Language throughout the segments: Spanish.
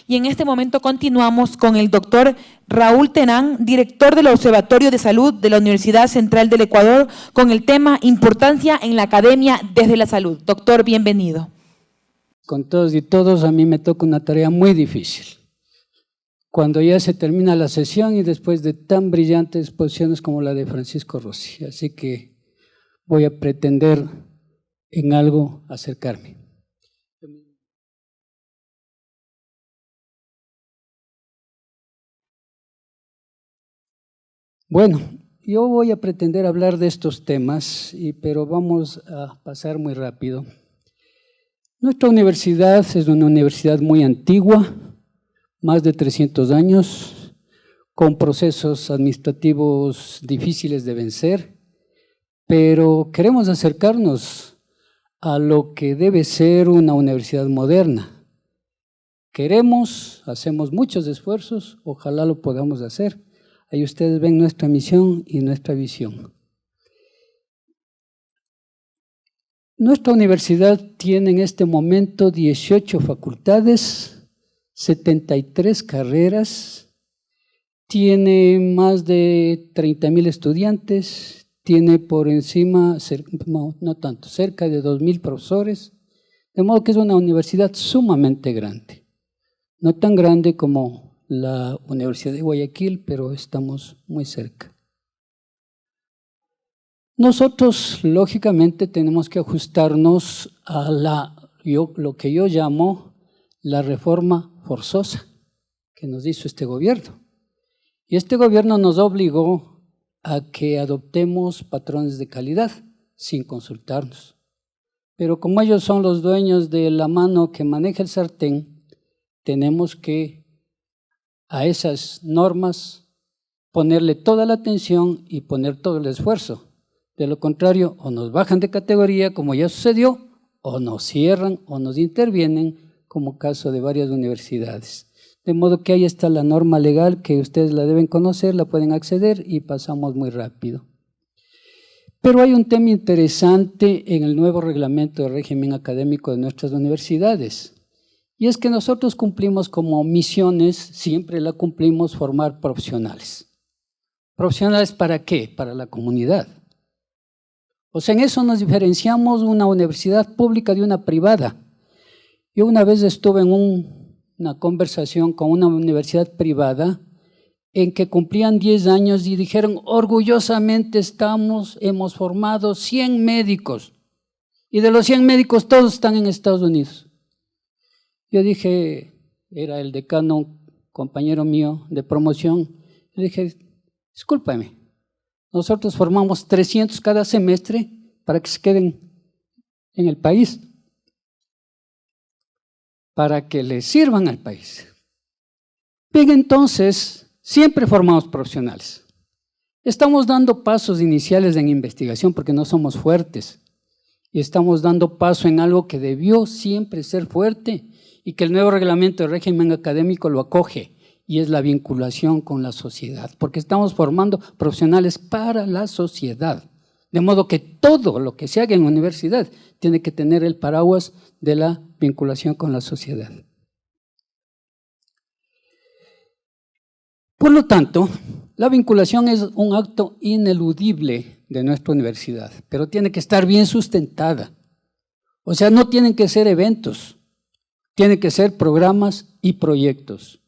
Y en este momento continuamos con el doctor Raúl Tenán, director del Observatorio de Salud de la Universidad Central del Ecuador, con el tema Importancia en la Academia desde la Salud. Doctor, bienvenido. Con todos y todos, a mí me toca una tarea muy difícil. Cuando ya se termina la sesión y después de tan brillantes exposiciones como la de Francisco Rossi. Así que voy a pretender en algo acercarme. Bueno, yo voy a pretender hablar de estos temas, pero vamos a pasar muy rápido. Nuestra universidad es una universidad muy antigua, más de 300 años, con procesos administrativos difíciles de vencer, pero queremos acercarnos a lo que debe ser una universidad moderna. Queremos, hacemos muchos esfuerzos, ojalá lo podamos hacer. Ahí ustedes ven nuestra misión y nuestra visión. Nuestra universidad tiene en este momento 18 facultades, 73 carreras, tiene más de 30,000 estudiantes, tiene por encima, no tanto, cerca de 2,000 profesores, de modo que es una universidad sumamente grande. No tan grande como la Universidad de Guayaquil, pero estamos muy cerca. Nosotros, lógicamente, tenemos que ajustarnos a lo que yo llamo la reforma forzosa que nos hizo este gobierno. Y este gobierno nos obligó a que adoptemos patrones de calidad sin consultarnos. Pero como ellos son los dueños de la mano que maneja el sartén, tenemos que a esas normas ponerle toda la atención y poner todo el esfuerzo. De lo contrario, o nos bajan de categoría, como ya sucedió, o nos cierran o nos intervienen, como caso de varias universidades. De modo que ahí está la norma legal que ustedes la deben conocer, la pueden acceder y pasamos muy rápido. Pero hay un tema interesante en el nuevo reglamento de régimen académico de nuestras universidades. Y es que nosotros cumplimos como misiones, siempre la cumplimos, formar profesionales. ¿Profesionales para qué? Para la comunidad. O sea, en eso nos diferenciamos una universidad pública de una privada. Yo una vez estuve en una conversación con una universidad privada en que cumplían 10 años y dijeron, orgullosamente hemos formado 100 médicos. Y de los 100 médicos todos están en Estados Unidos. Yo dije, era el decano, compañero mío de promoción, le dije, discúlpame, nosotros formamos 300 cada semestre para que se queden en el país, para que les sirvan al país. Bien, entonces, siempre formamos profesionales. Estamos dando pasos iniciales en investigación porque no somos fuertes y estamos dando paso en algo que debió siempre ser fuerte y que el nuevo reglamento de régimen académico lo acoge, y es la vinculación con la sociedad, porque estamos formando profesionales para la sociedad, de modo que todo lo que se haga en la universidad tiene que tener el paraguas de la vinculación con la sociedad. Por lo tanto, la vinculación es un acto ineludible de nuestra universidad, pero tiene que estar bien sustentada. O sea, no tienen que ser eventos, tienen que ser programas y proyectos.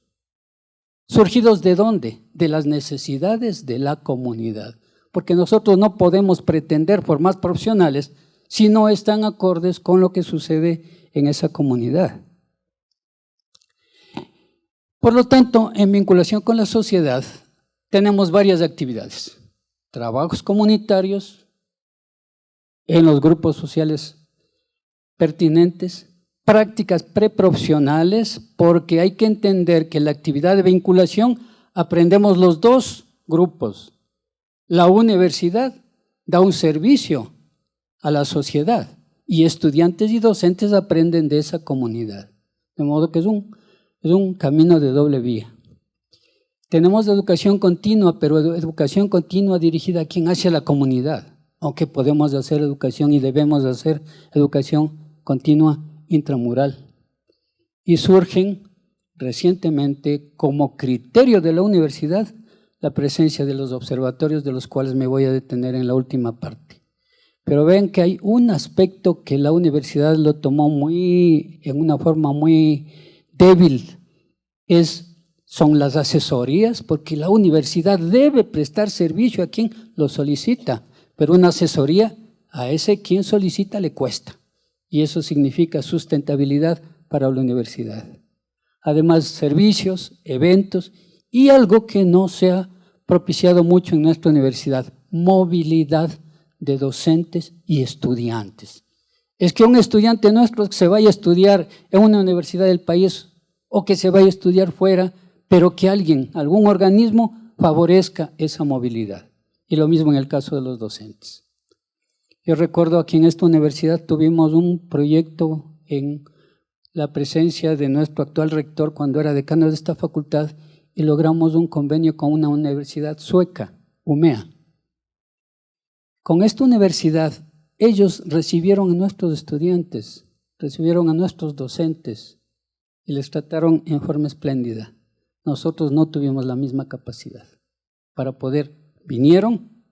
¿Surgidos de dónde? De las necesidades de la comunidad. Porque nosotros no podemos pretender formar profesionales si no están acordes con lo que sucede en esa comunidad. Por lo tanto, en vinculación con la sociedad, tenemos varias actividades. Trabajos comunitarios en los grupos sociales pertinentes, prácticas preprofesionales, porque hay que entender que en la actividad de vinculación aprendemos los dos grupos. La universidad da un servicio a la sociedad y estudiantes y docentes aprenden de esa comunidad. De modo que es un camino de doble vía. Tenemos educación continua, pero educación continua dirigida a quien hace la comunidad, aunque podemos hacer educación y debemos hacer educación continua intramural. Y surgen recientemente como criterio de la universidad la presencia de los observatorios, de los cuales me voy a detener en la última parte. Pero ven que hay un aspecto que la universidad lo tomó en una forma muy débil, son las asesorías, porque la universidad debe prestar servicio a quien lo solicita, pero una asesoría a ese quien solicita le cuesta, y eso significa sustentabilidad para la universidad. Además, servicios, eventos y algo que no se ha propiciado mucho en nuestra universidad, movilidad de docentes y estudiantes. Es que un estudiante nuestro que se vaya a estudiar en una universidad del país o que se vaya a estudiar fuera, pero que algún organismo favorezca esa movilidad. Y lo mismo en el caso de los docentes. Yo recuerdo aquí en esta universidad tuvimos un proyecto en la presencia de nuestro actual rector cuando era decano de esta facultad y logramos un convenio con una universidad sueca, UMEA. Con esta universidad ellos recibieron a nuestros estudiantes, recibieron a nuestros docentes y les trataron en forma espléndida. Nosotros no tuvimos la misma capacidad para poder. Vinieron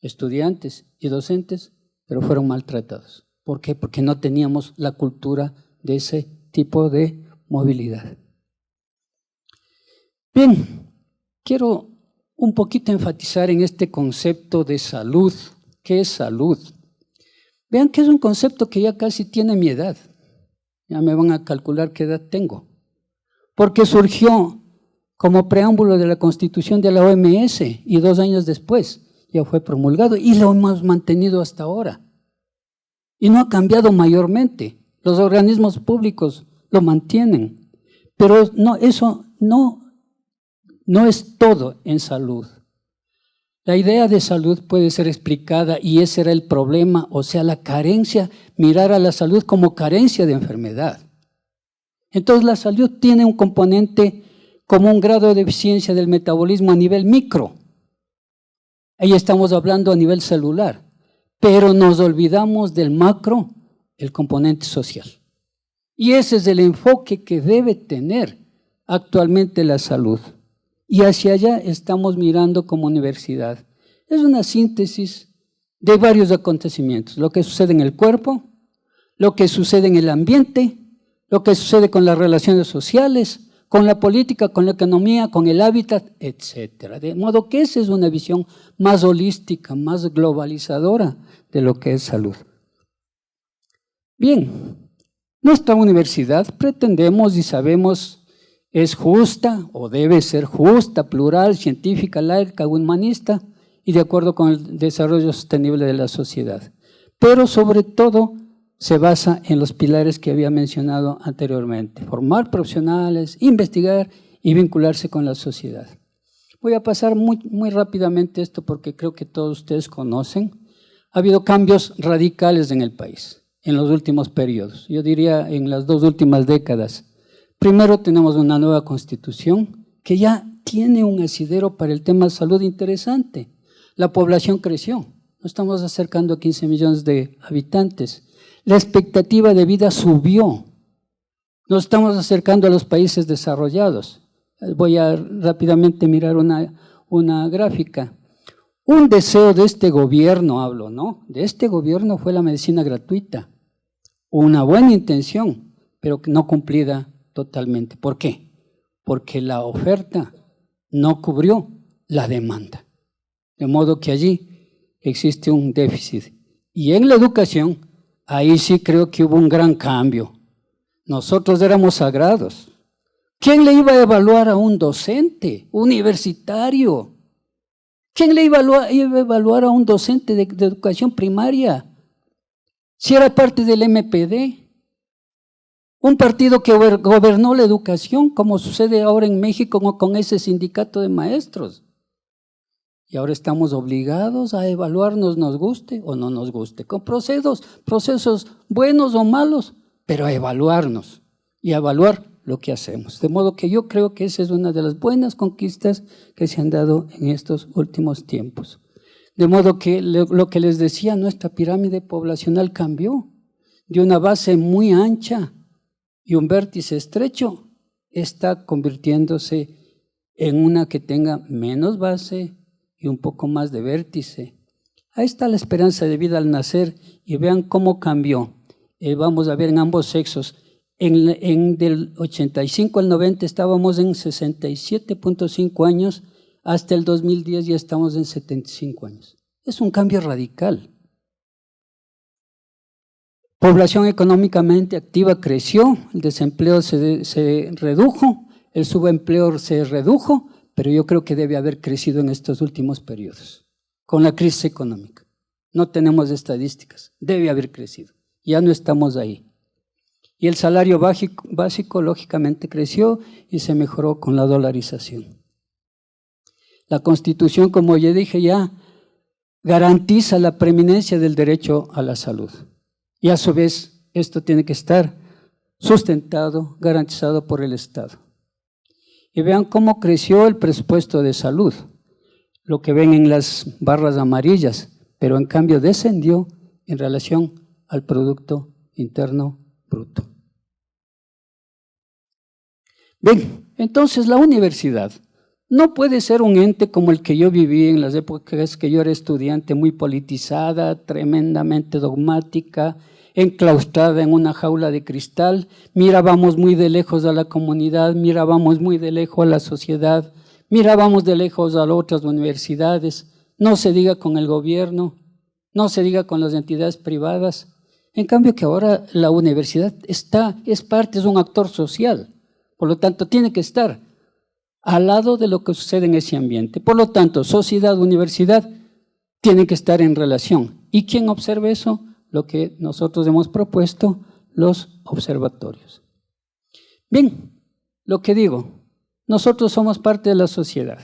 estudiantes y docentes, pero fueron maltratados. ¿Por qué? Porque no teníamos la cultura de ese tipo de movilidad. Bien, quiero un poquito enfatizar en este concepto de salud. ¿Qué es salud? Vean que es un concepto que ya casi tiene mi edad. Ya me van a calcular qué edad tengo. Porque surgió como preámbulo de la Constitución de la OMS y 2 años después ya fue promulgado y lo hemos mantenido hasta ahora. Y no ha cambiado mayormente. Los organismos públicos lo mantienen. Pero no, eso no es todo en salud. La idea de salud puede ser explicada y ese era el problema, o sea, la carencia, mirar a la salud como carencia de enfermedad. Entonces la salud tiene un componente como un grado de eficiencia del metabolismo a nivel micro. Ahí estamos hablando a nivel celular, pero nos olvidamos del macro, el componente social. Y ese es el enfoque que debe tener actualmente la salud. Y hacia allá estamos mirando como universidad. Es una síntesis de varios acontecimientos, lo que sucede en el cuerpo, lo que sucede en el ambiente, lo que sucede con las relaciones sociales, con la política, con la economía, con el hábitat, etc. De modo que esa es una visión más holística, más globalizadora de lo que es salud. Bien, nuestra universidad pretendemos y sabemos es justa o debe ser justa, plural, científica, laica, humanista y de acuerdo con el desarrollo sostenible de la sociedad. Pero sobre todo se basa en los pilares que había mencionado anteriormente, formar profesionales, investigar y vincularse con la sociedad. Voy a pasar muy rápidamente esto porque creo que todos ustedes conocen. Ha habido cambios radicales en el país en los últimos periodos, yo diría en las 2 últimas décadas. Primero tenemos una nueva constitución que ya tiene un asidero para el tema de salud interesante. La población creció, nos estamos acercando a 15 millones de habitantes. La expectativa de vida subió. Nos estamos acercando a los países desarrollados. Voy a rápidamente mirar una gráfica. Un deseo de este gobierno, hablo, ¿no? De este gobierno fue la medicina gratuita. Una buena intención, pero no cumplida totalmente. ¿Por qué? Porque la oferta no cubrió la demanda. De modo que allí existe un déficit. Y en la educación, ahí sí creo que hubo un gran cambio. Nosotros éramos sagrados. ¿Quién le iba a evaluar a un docente universitario? ¿Quién le iba a evaluar a un docente de educación primaria? Si era parte del MPD. Un partido que gobernó la educación, como sucede ahora en México con ese sindicato de maestros. Y ahora estamos obligados a evaluarnos, nos guste o no nos guste, con procesos buenos o malos, pero a evaluarnos y a evaluar lo que hacemos. De modo que yo creo que esa es una de las buenas conquistas que se han dado en estos últimos tiempos. De modo que lo que les decía, nuestra pirámide poblacional cambió de una base muy ancha y un vértice estrecho está convirtiéndose en una que tenga menos base y un poco más de vértice. Ahí está la esperanza de vida al nacer y vean cómo cambió. Vamos a ver en ambos sexos. Del 85 al 90 estábamos en 67.5 años, hasta el 2010 ya estamos en 75 años. Es un cambio radical. Población económicamente activa creció, el desempleo se redujo, el subempleo se redujo, pero yo creo que debe haber crecido en estos últimos periodos, con la crisis económica. No tenemos estadísticas, debe haber crecido, ya no estamos ahí. Y el salario básico lógicamente creció y se mejoró con la dolarización. La Constitución, como ya dije ya, garantiza la preeminencia del derecho a la salud. Y a su vez, esto tiene que estar sustentado, garantizado por el Estado. Y vean cómo creció el presupuesto de salud, lo que ven en las barras amarillas, pero en cambio descendió en relación al Producto Interno Bruto. Bien, entonces la universidad no puede ser un ente como el que yo viví en las épocas que yo era estudiante, muy politizada, tremendamente dogmática, enclaustrada en una jaula de cristal. Mirábamos muy de lejos a la comunidad, mirábamos muy de lejos a la sociedad, mirábamos de lejos a las otras universidades, no se diga con el gobierno, no se diga con las entidades privadas. En cambio que ahora la universidad es un actor social, por lo tanto tiene que estar al lado de lo que sucede en ese ambiente. Por lo tanto, sociedad, universidad, tienen que estar en relación. ¿Y quién observa eso? Lo que nosotros hemos propuesto, los observatorios. Bien, lo que digo, nosotros somos parte de la sociedad.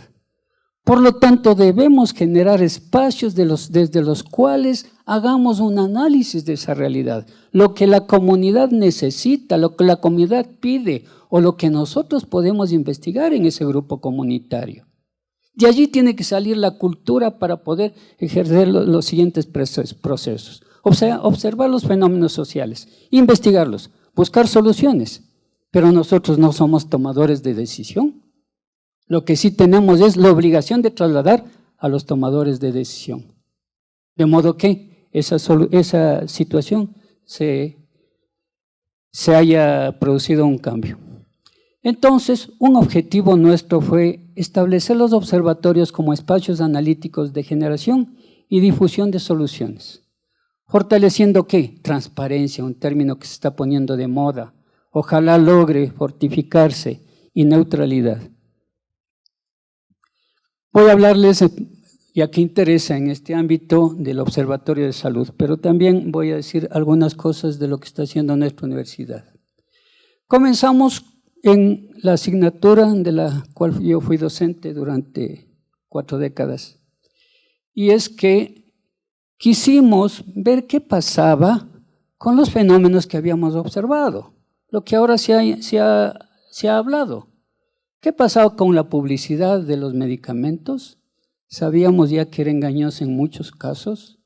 Por lo tanto, debemos generar espacios desde los cuales hagamos un análisis de esa realidad. Lo que la comunidad necesita, lo que la comunidad pide o lo que nosotros podemos investigar en ese grupo comunitario. De allí tiene que salir la cultura para poder ejercer los siguientes procesos. Observar los fenómenos sociales, investigarlos, buscar soluciones, pero nosotros no somos tomadores de decisión. Lo que sí tenemos es la obligación de trasladar a los tomadores de decisión. De modo que esa situación se haya producido un cambio. Entonces, un objetivo nuestro fue establecer los observatorios como espacios analíticos de generación y difusión de soluciones. Fortaleciendo ¿qué? Transparencia, un término que se está poniendo de moda. Ojalá logre fortificarse, y neutralidad. Voy a hablarles, ya que interesa en este ámbito, del Observatorio de Salud, pero también voy a decir algunas cosas de lo que está haciendo nuestra universidad. Comenzamos en la asignatura de la cual yo fui docente durante 4 décadas, y es que quisimos ver qué pasaba con los fenómenos que habíamos observado, lo que ahora se ha hablado. ¿Qué pasaba con la publicidad de los medicamentos? Sabíamos ya que era engañosa en muchos casos.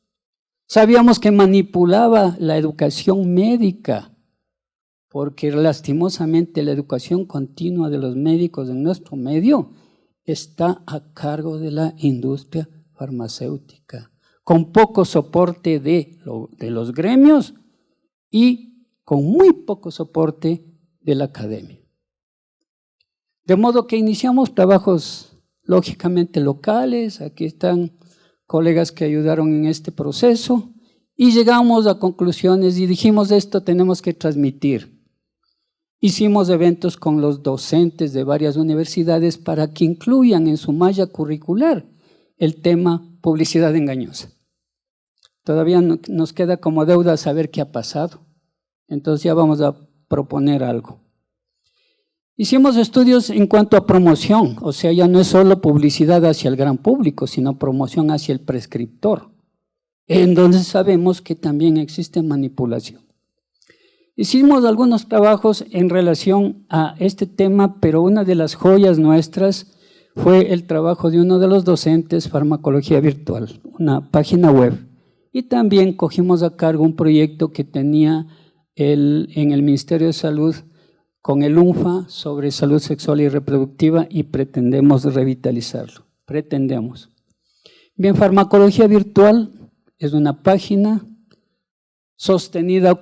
Sabíamos que manipulaba la educación médica, porque lastimosamente la educación continua de los médicos en nuestro medio está a cargo de la industria farmacéutica, con poco soporte de los gremios y con muy poco soporte de la academia. De modo que iniciamos trabajos lógicamente locales, aquí están colegas que ayudaron en este proceso, y llegamos a conclusiones y dijimos esto tenemos que transmitir. Hicimos eventos con los docentes de varias universidades para que incluyan en su malla curricular el tema publicidad engañosa. Todavía nos queda como deuda saber qué ha pasado, entonces ya vamos a proponer algo. Hicimos estudios en cuanto a promoción, o sea, ya no es solo publicidad hacia el gran público, sino promoción hacia el prescriptor, en donde sabemos que también existe manipulación. Hicimos algunos trabajos en relación a este tema, pero una de las joyas nuestras fue el trabajo de uno de los docentes, Farmacología Virtual, una página web, y también cogimos a cargo un proyecto que tenía en el Ministerio de Salud con el UNFA sobre salud sexual y reproductiva y pretendemos revitalizarlo. Pretendemos. Bien, Farmacología Virtual es una página sostenida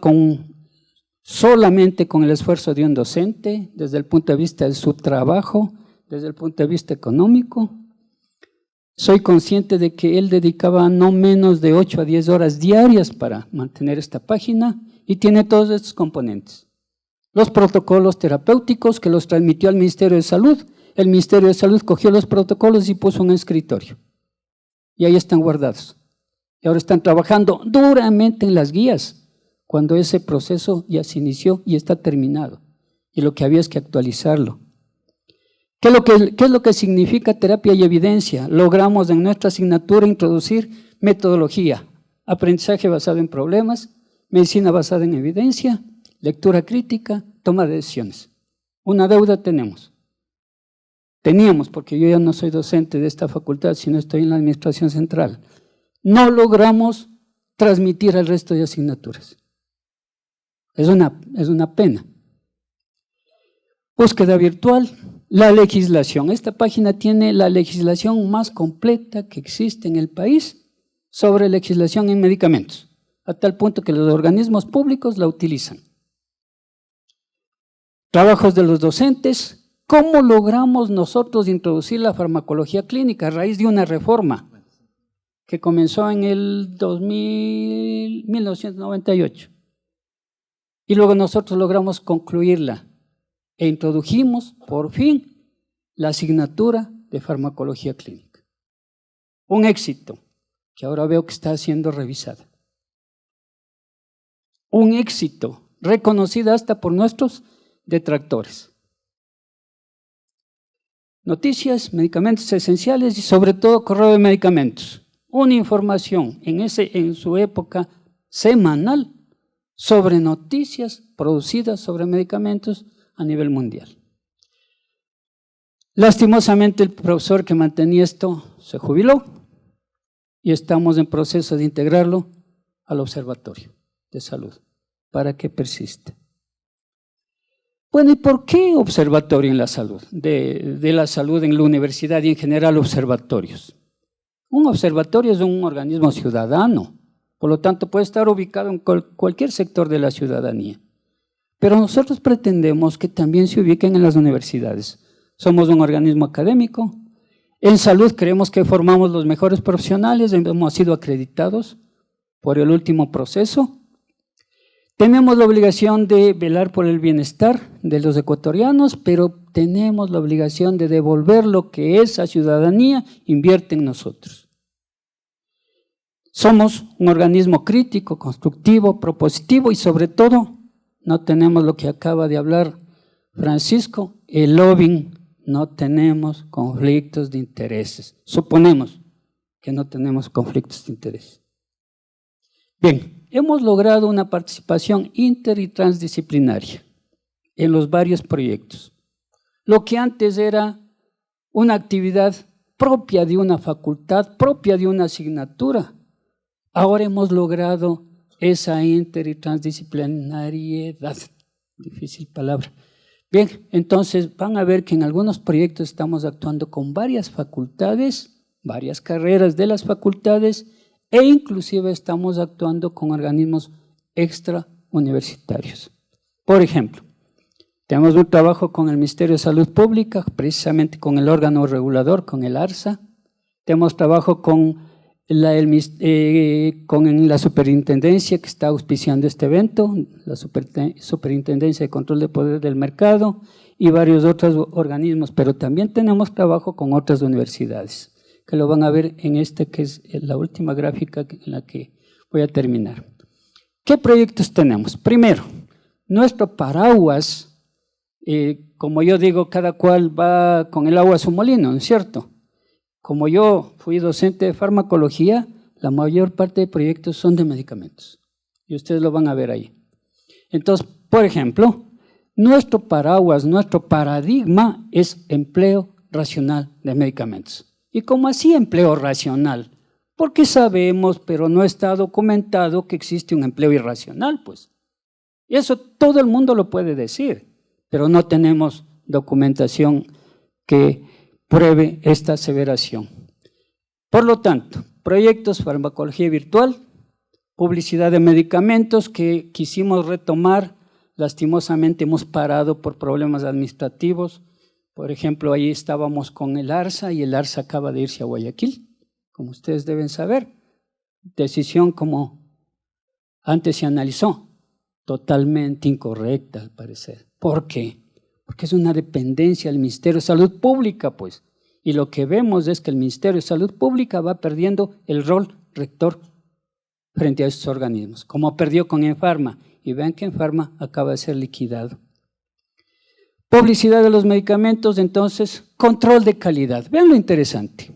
solamente con el esfuerzo de un docente, desde el punto de vista de su trabajo, desde el punto de vista económico. Soy consciente de que él dedicaba no menos de 8 a 10 horas diarias para mantener esta página y tiene todos estos componentes. Los protocolos terapéuticos que los transmitió al Ministerio de Salud. El Ministerio de Salud cogió los protocolos y puso un escritorio. Y ahí están guardados. Y ahora están trabajando duramente en las guías, cuando ese proceso ya se inició y está terminado. Y lo que había es que actualizarlo. ¿Qué es lo que significa terapia y evidencia? Logramos en nuestra asignatura introducir metodología, aprendizaje basado en problemas, medicina basada en evidencia, lectura crítica, toma de decisiones. Una deuda teníamos, porque yo ya no soy docente de esta facultad, sino estoy en la administración central. No logramos transmitir al resto de asignaturas. Es una pena. Búsqueda virtual, la legislación. Esta página tiene la legislación más completa que existe en el país sobre legislación en medicamentos, a tal punto que los organismos públicos la utilizan. Trabajos de los docentes. ¿Cómo logramos nosotros introducir la farmacología clínica a raíz de una reforma que comenzó en el 1998? Y luego nosotros logramos concluirla e introdujimos por fin la asignatura de farmacología clínica. Un éxito que ahora veo que está siendo revisada. Un éxito reconocido hasta por nuestros detractores. Noticias, medicamentos esenciales y sobre todo correo de medicamentos. Una información en su época semanal sobre noticias producidas sobre medicamentos a nivel mundial. Lastimosamente el profesor que mantenía esto se jubiló y estamos en proceso de integrarlo al Observatorio de Salud para que persista. Bueno, ¿y por qué observatorio en la salud? De la salud en la universidad y en general observatorios. Un observatorio es un organismo ciudadano, por lo tanto puede estar ubicado en cualquier sector de la ciudadanía. Pero nosotros pretendemos que también se ubiquen en las universidades. Somos un organismo académico. En salud creemos que formamos los mejores profesionales, hemos sido acreditados por el último proceso. Tenemos la obligación de velar por el bienestar de los ecuatorianos, pero tenemos la obligación de devolver lo que esa ciudadanía invierte en nosotros. Somos un organismo crítico, constructivo, propositivo y sobre todo no tenemos lo que acaba de hablar Francisco, el lobbying, no tenemos conflictos de intereses. Suponemos que no tenemos conflictos de interés. Bien, hemos logrado una participación inter y transdisciplinaria en los varios proyectos. Lo que antes era una actividad propia de una facultad, propia de una asignatura, ahora hemos logrado esa inter y transdisciplinariedad. Difícil palabra. Bien, entonces van a ver que en algunos proyectos estamos actuando con varias facultades, varias carreras de las facultades, e inclusive estamos actuando con organismos extrauniversitarios. Por ejemplo, tenemos un trabajo con el Ministerio de Salud Pública, precisamente con el órgano regulador, con el ARSA. Tenemos trabajo con la superintendencia que está auspiciando este evento, la superintendencia de control de poder del mercado y varios otros organismos, pero también tenemos trabajo con otras universidades, que lo van a ver en que es la última gráfica en la que voy a terminar. ¿Qué proyectos tenemos? Primero, nuestro paraguas, como yo digo, cada cual va con el agua a su molino, ¿no es cierto? Como yo fui docente de farmacología, la mayor parte de proyectos son de medicamentos, y ustedes lo van a ver ahí. Entonces, por ejemplo, nuestro paraguas, nuestro paradigma es empleo racional de medicamentos. ¿Y cómo así empleo racional? Porque sabemos, pero no está documentado que existe un empleo irracional, pues. Y eso todo el mundo lo puede decir, pero no tenemos documentación que pruebe esta aseveración. Por lo tanto, proyectos farmacología virtual, publicidad de medicamentos que quisimos retomar, lastimosamente hemos parado por problemas administrativos. Por ejemplo, ahí estábamos con el ARSA y el ARSA acaba de irse a Guayaquil, como ustedes deben saber. Decisión como antes se analizó, totalmente incorrecta al parecer. ¿Por qué? Porque es una dependencia del Ministerio de Salud Pública, pues. Y lo que vemos es que el Ministerio de Salud Pública va perdiendo el rol rector frente a estos organismos, como perdió con Enfarma. Y vean que Enfarma acaba de ser liquidado. Publicidad de los medicamentos, entonces, control de calidad. Vean lo interesante.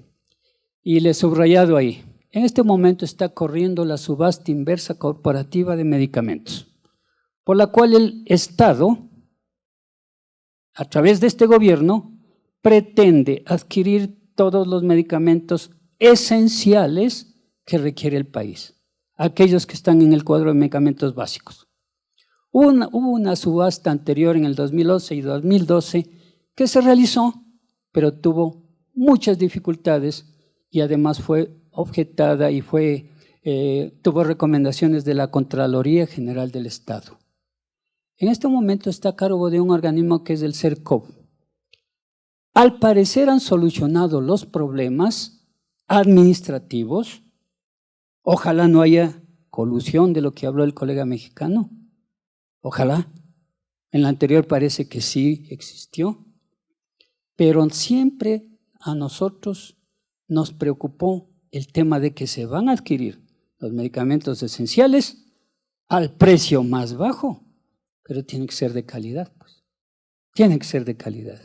Y le he subrayado ahí. En este momento está corriendo la subasta inversa corporativa de medicamentos, por la cual el Estado, a través de este gobierno, pretende adquirir todos los medicamentos esenciales que requiere el país, aquellos que están en el cuadro de medicamentos básicos. Hubo una subasta anterior en el 2011 y 2012 que se realizó, pero tuvo muchas dificultades y además fue objetada y tuvo recomendaciones de la Contraloría General del Estado. En este momento está a cargo de un organismo que es el CERCOV. Al parecer han solucionado los problemas administrativos. Ojalá no haya colusión de lo que habló el colega mexicano. Ojalá. En la anterior parece que sí existió. Pero siempre a nosotros nos preocupó el tema de que se van a adquirir los medicamentos esenciales al precio más bajo, pero tiene que ser de calidad, pues. Tiene que ser de calidad.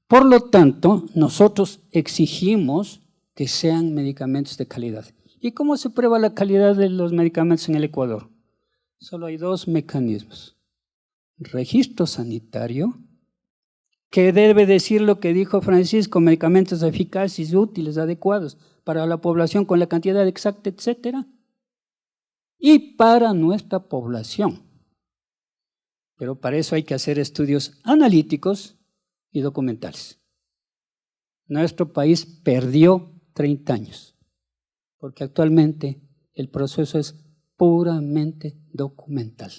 Por lo tanto, nosotros exigimos que sean medicamentos de calidad. ¿Y cómo se prueba la calidad de los medicamentos en el Ecuador? Solo hay dos mecanismos. Registro sanitario, que debe decir lo que dijo Francisco, medicamentos eficaces, útiles, adecuados para la población con la cantidad exacta, etcétera, y para nuestra población. Pero para eso hay que hacer estudios analíticos y documentales. Nuestro país perdió 30 años, porque actualmente el proceso es puramente documental.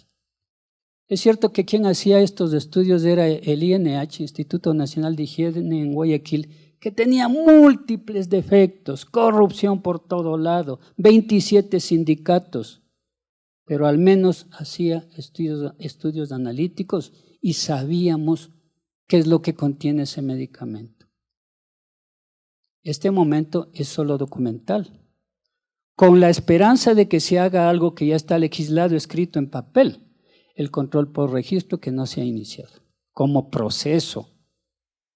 Es cierto que quien hacía estos estudios era el INH, Instituto Nacional de Higiene en Guayaquil, que tenía múltiples defectos, corrupción por todo lado, 27 sindicatos, pero al menos hacía estudios analíticos y sabíamos qué es lo que contiene ese medicamento. Este momento es solo documental, con la esperanza de que se haga algo que ya está legislado, escrito en papel, el control por registro que no se ha iniciado, como proceso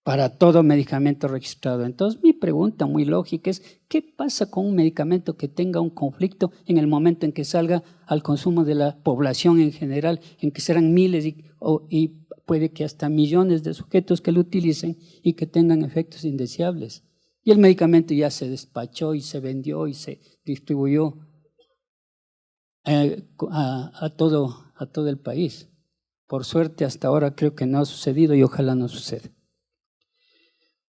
para todo medicamento registrado. Entonces, mi pregunta muy lógica es, ¿qué pasa con un medicamento que tenga un conflicto en el momento en que salga al consumo de la población en general, en que serán miles y puede que hasta millones de sujetos que lo utilicen y que tengan efectos indeseables? Y el medicamento ya se despachó y se vendió y se distribuyó a todo el país. Por suerte, hasta ahora creo que no ha sucedido y ojalá no suceda.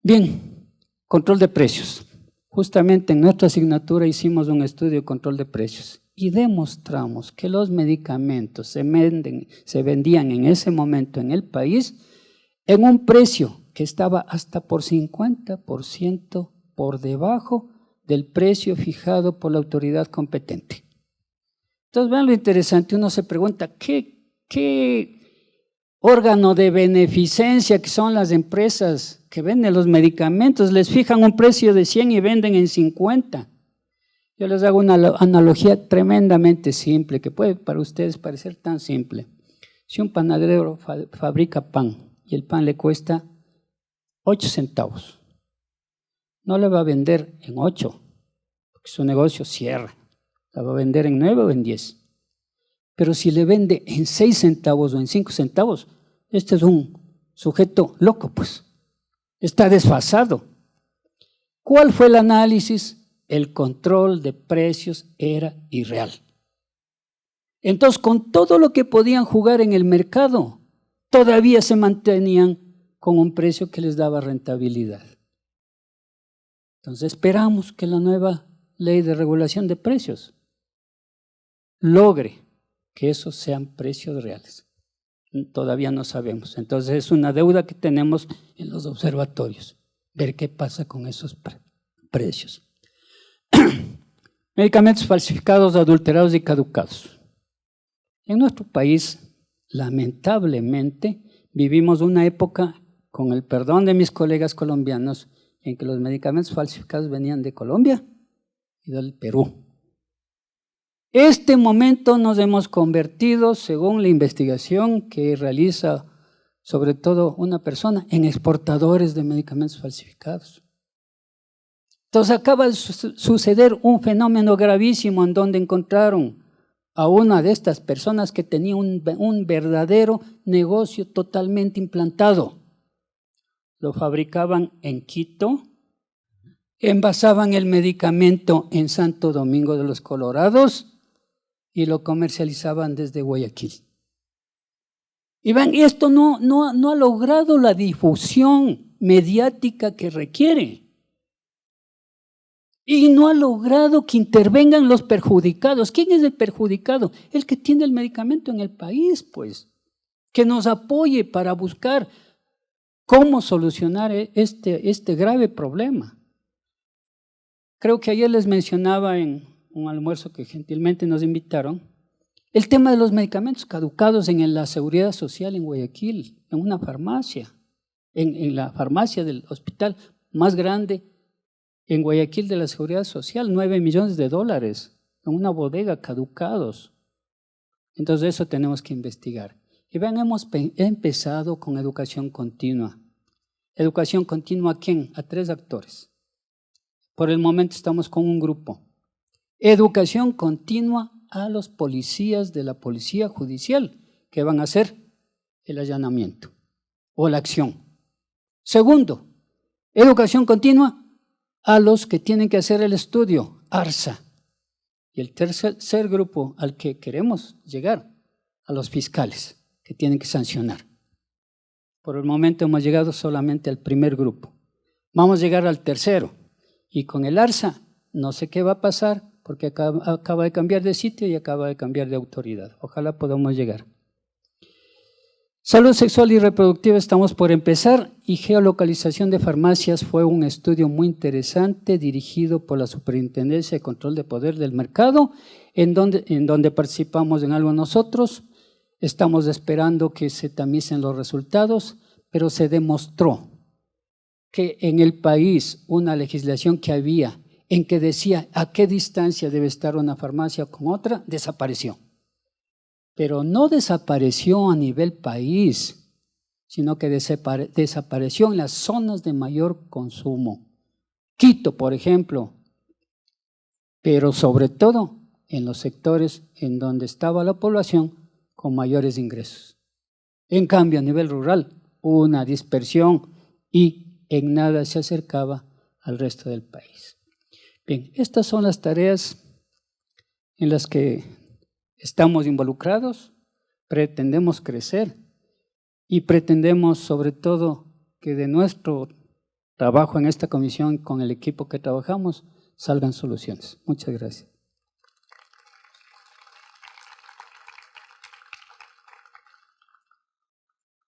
Bien, control de precios. Justamente en nuestra asignatura hicimos un estudio de control de precios y demostramos que los medicamentos se vendían en ese momento en el país en un precio que estaba hasta por 50% por debajo del precio fijado por la autoridad competente. Entonces, vean lo interesante, uno se pregunta, ¿qué órgano de beneficencia que son las empresas que venden los medicamentos? Les fijan un precio de 100 y venden en 50. Yo les hago una analogía tremendamente simple, que puede para ustedes parecer tan simple. Si un panadero fabrica pan y el pan le cuesta 8 centavos, no le va a vender en 8, porque su negocio cierra. La va a vender en 9 o en 10. Pero si le vende en 6 centavos o en 5 centavos, este es un sujeto loco, pues. Está desfasado. ¿Cuál fue el análisis? El control de precios era irreal. Entonces, con todo lo que podían jugar en el mercado, todavía se mantenían con un precio que les daba rentabilidad. Entonces esperamos que la nueva ley de regulación de precios logre que esos sean precios reales. Todavía no sabemos. Entonces es una deuda que tenemos en los observatorios, ver qué pasa con esos precios. Medicamentos falsificados, adulterados y caducados. En nuestro país, lamentablemente, vivimos una época, con el perdón de mis colegas colombianos, en que los medicamentos falsificados venían de Colombia y del Perú. Este momento nos hemos convertido, según la investigación que realiza sobre todo una persona, en exportadores de medicamentos falsificados. Entonces acaba de suceder un fenómeno gravísimo en donde encontraron a una de estas personas que tenía un verdadero negocio totalmente implantado. Lo fabricaban en Quito, envasaban el medicamento en Santo Domingo de los Colorados y lo comercializaban desde Guayaquil. Y ven, esto no ha logrado la difusión mediática que requiere. Y no ha logrado que intervengan los perjudicados. ¿Quién es el perjudicado? El que tiene el medicamento en el país, pues. Que nos apoye para buscar cómo solucionar este grave problema. Creo que ayer les mencionaba en un almuerzo que gentilmente nos invitaron, el tema de los medicamentos caducados en la Seguridad Social en Guayaquil, en una farmacia, en la farmacia del hospital más grande en Guayaquil de la Seguridad Social, $9 millones, en una bodega caducados. Entonces eso tenemos que investigar. Y vean, hemos empezado con educación continua. ¿Educación continua a quién? A 3 actores. Por el momento estamos con un grupo. Educación continua a los policías de la Policía Judicial que van a hacer el allanamiento o la acción. Segundo, educación continua a los que tienen que hacer el estudio, ARSA. Y el tercer grupo al que queremos llegar, a los fiscales que tienen que sancionar. Por el momento hemos llegado solamente al primer grupo. Vamos a llegar al tercero. Y con el ARSA no sé qué va a pasar porque acaba de cambiar de sitio y acaba de cambiar de autoridad. Ojalá podamos llegar. Salud sexual y reproductiva estamos por empezar y geolocalización de farmacias fue un estudio muy interesante dirigido por la Superintendencia de Control de Poder del Mercado en donde participamos en algo nosotros. Estamos esperando que se tamicen los resultados, pero se demostró que en el país una legislación que había en que decía a qué distancia debe estar una farmacia con otra, desapareció. Pero no desapareció a nivel país, sino que desapareció en las zonas de mayor consumo. Quito, por ejemplo, pero sobre todo en los sectores en donde estaba la población con mayores ingresos. En cambio, a nivel rural, hubo una dispersión y en nada se acercaba al resto del país. Bien, estas son las tareas en las que estamos involucrados, pretendemos crecer y pretendemos sobre todo que de nuestro trabajo en esta comisión con el equipo que trabajamos salgan soluciones. Muchas gracias.